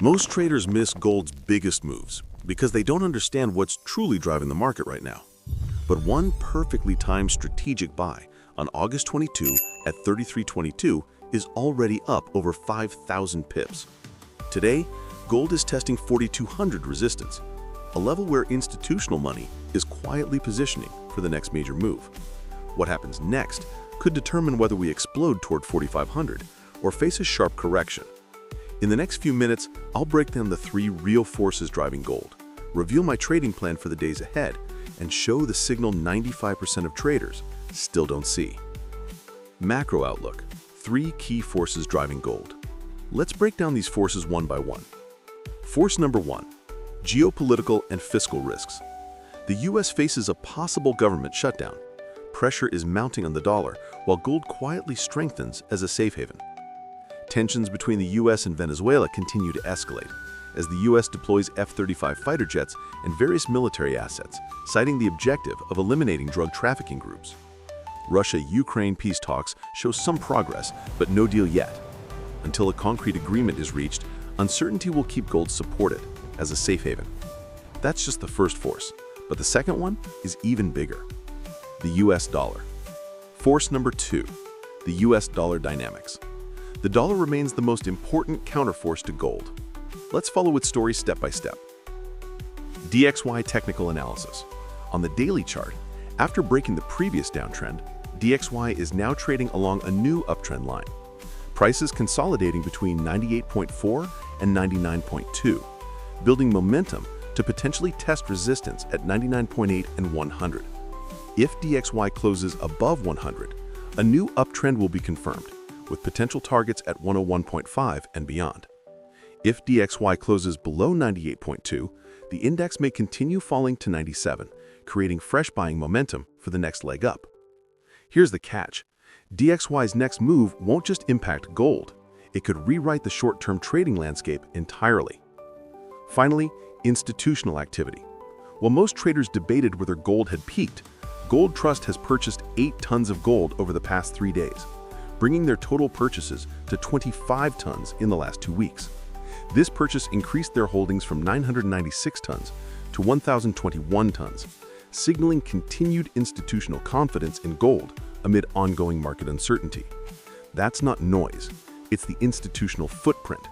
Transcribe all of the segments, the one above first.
Most traders miss gold's biggest moves because they don't understand what's truly driving the market right now. But one perfectly timed strategic buy on August 22 at 33.22 is already up over 5,000 pips. Today, gold is testing 4,200 resistance, a level where institutional money is quietly positioning for the next major move. What happens next could determine whether we explode toward 4,500 or face a sharp correction. In the next few minutes, I'll break down the three real forces driving gold, reveal my trading plan for the days ahead, and show the signal 95% of traders still don't see. Macro outlook: three key forces driving gold. Let's break down these forces one by one. Force number one: geopolitical and fiscal risks. The US faces a possible government shutdown. Pressure is mounting on the dollar, while gold quietly strengthens as a safe haven. Tensions between the US and Venezuela continue to escalate, as the US deploys F-35 fighter jets and various military assets, citing the objective of eliminating drug trafficking groups. Russia-Ukraine peace talks show some progress, but no deal yet. Until a concrete agreement is reached, uncertainty will keep gold supported as a safe haven. That's just the first force, but the second one is even bigger. The US dollar. Force number two: the US dollar dynamics. The dollar remains the most important counterforce to gold. Let's follow its story step by step. DXY technical analysis. On the daily chart, after breaking the previous downtrend, DXY is now trading along a new uptrend line. Prices consolidating between 98.4 and 99.2, building momentum to potentially test resistance at 99.8 and 100. If DXY closes above 100, a new uptrend will be confirmed, with potential targets at 101.5 and beyond. If DXY closes below 98.2, the index may continue falling to 97, creating fresh buying momentum for the next leg up. Here's the catch: DXY's next move won't just impact gold, it could rewrite the short-term trading landscape entirely. Finally, institutional activity. While most traders debated whether gold had peaked, Gold Trust has purchased 8 tons of gold over the past 3 days, bringing their total purchases to 25 tons in the last 2 weeks. This purchase increased their holdings from 996 tons to 1,021 tons, signaling continued institutional confidence in gold amid ongoing market uncertainty. That's not noise, it's the institutional footprint,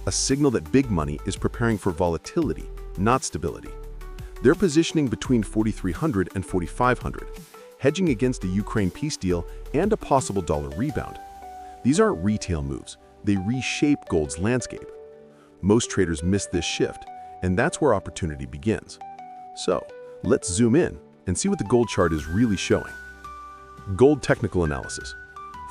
a signal that big money is preparing for volatility, not stability. They're positioning between 4,300 and 4,500, hedging against a Ukraine peace deal and a possible dollar rebound. These aren't retail moves, they reshape gold's landscape. Most traders miss this shift, and that's where opportunity begins. So, let's zoom in and see what the gold chart is really showing. Gold technical analysis.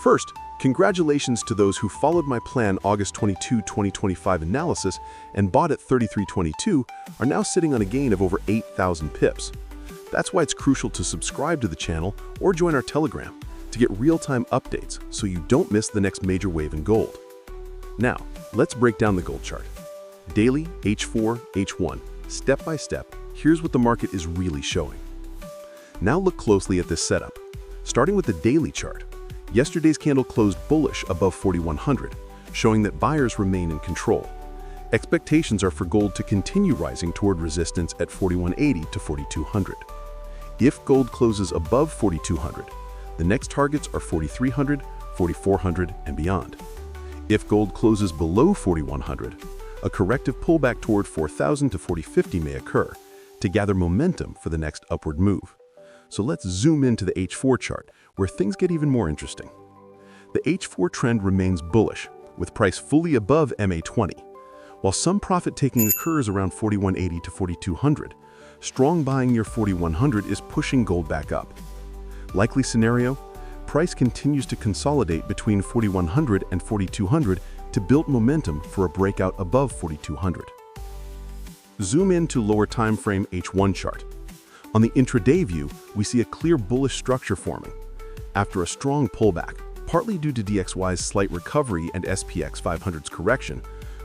First, congratulations to those who followed my plan August 22, 2025 analysis and bought at 33.22 are now sitting on a gain of over 8,000 pips. That's why it's crucial to subscribe to the channel or join our Telegram to get real-time updates so you don't miss the next major wave in gold. Now, let's break down the gold chart. Daily, H4, H1, step by step, here's what the market is really showing. Now look closely at this setup. Starting with the daily chart, yesterday's candle closed bullish above 4,100, showing that buyers remain in control. Expectations are for gold to continue rising toward resistance at 4,180 to 4,200. If gold closes above 4,200, the next targets are 4,300, 4,400, and beyond. If gold closes below 4,100, a corrective pullback toward 4,000 to 4,050 may occur to gather momentum for the next upward move. So let's zoom into the H4 chart, where things get even more interesting. The H4 trend remains bullish, with price fully above MA20. While some profit-taking occurs around 4,180 to 4,200, strong buying near 4,100 is pushing gold back up. Likely scenario, price continues to consolidate between 4,100 and 4,200 to build momentum for a breakout above 4,200. Zoom in to lower time frame H1 chart. On the intraday view, we see a clear bullish structure forming. After a strong pullback, partly due to DXY's slight recovery and SPX 500's correction,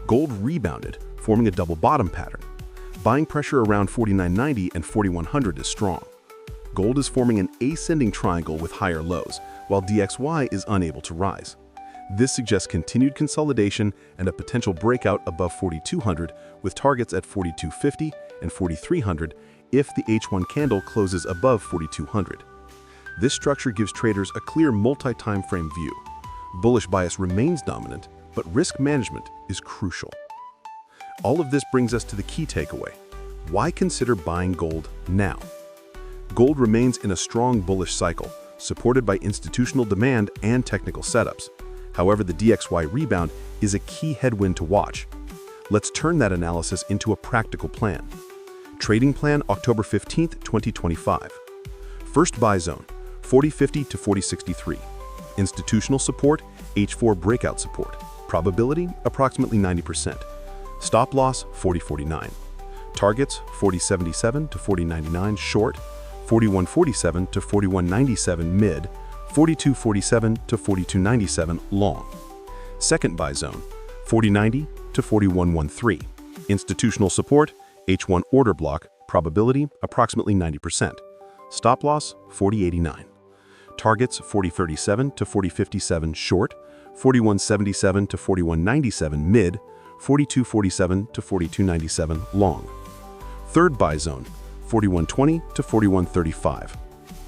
gold rebounded, forming a double bottom pattern. Buying pressure around 4,990 and 4,100 is strong. Gold is forming an ascending triangle with higher lows, while DXY is unable to rise. This suggests continued consolidation and a potential breakout above 4,200 with targets at 4,250 and 4,300 if the H1 candle closes above 4,200. This structure gives traders a clear multi-time frame view. Bullish bias remains dominant, but risk management is crucial. All of this brings us to the key takeaway. Why consider buying gold now? Gold remains in a strong bullish cycle, supported by institutional demand and technical setups. However, the DXY rebound is a key headwind to watch. Let's turn that analysis into a practical plan. Trading plan October 15, 2025. First buy zone, 4050 to 4063. Institutional support, H4 breakout support. Probability, approximately 90%. Stop loss, 4049. Targets, 4077 to 4099 short, 4147 to 4197 mid, 4247 to 4297 long. Second buy zone, 4090 to 4113. Institutional support, H1 order block, probability approximately 90%. Stop loss, 4089. Targets, 4037 to 4057 short, 4177 to 4197 mid, 4247 to 4297 long. Third buy zone, 4120 to 4135.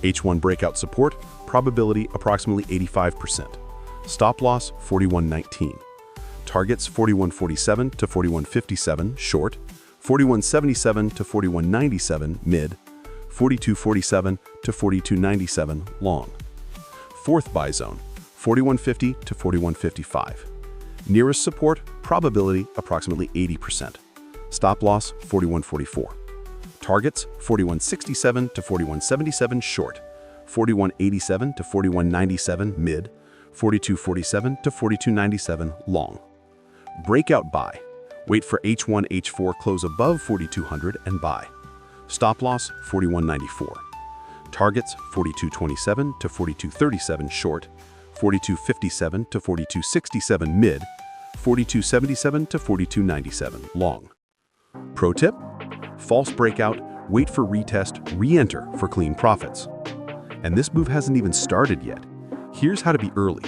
H1 breakout support, probability approximately 85%. Stop loss, 4119. Targets, 4147 to 4157 short, 4177 to 4197 mid, 4247 to 4297 long. Fourth buy zone, 4150 to 4155. Nearest support, probability approximately 80%. Stop loss, 4144. Targets, 4167 to 4177 short, 4187 to 4197 mid, 4247 to 4297 long. Breakout buy. Wait for H1, H4 close above 4200 and buy. Stop loss, 4194. Targets, 4227 to 4237 short, 4257 to 4267 mid, 4277 to 4297 long. Pro tip: false breakout, wait for retest, re-enter for clean profits. And this move hasn't even started yet. Here's how to be early.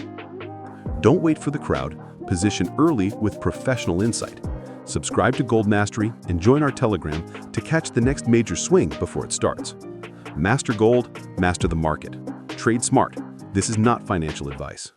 Don't wait for the crowd, position early with professional insight. Subscribe to Gold Mastery and join our Telegram to catch the next major swing before it starts. Master gold, master the market. Trade smart. This is not financial advice.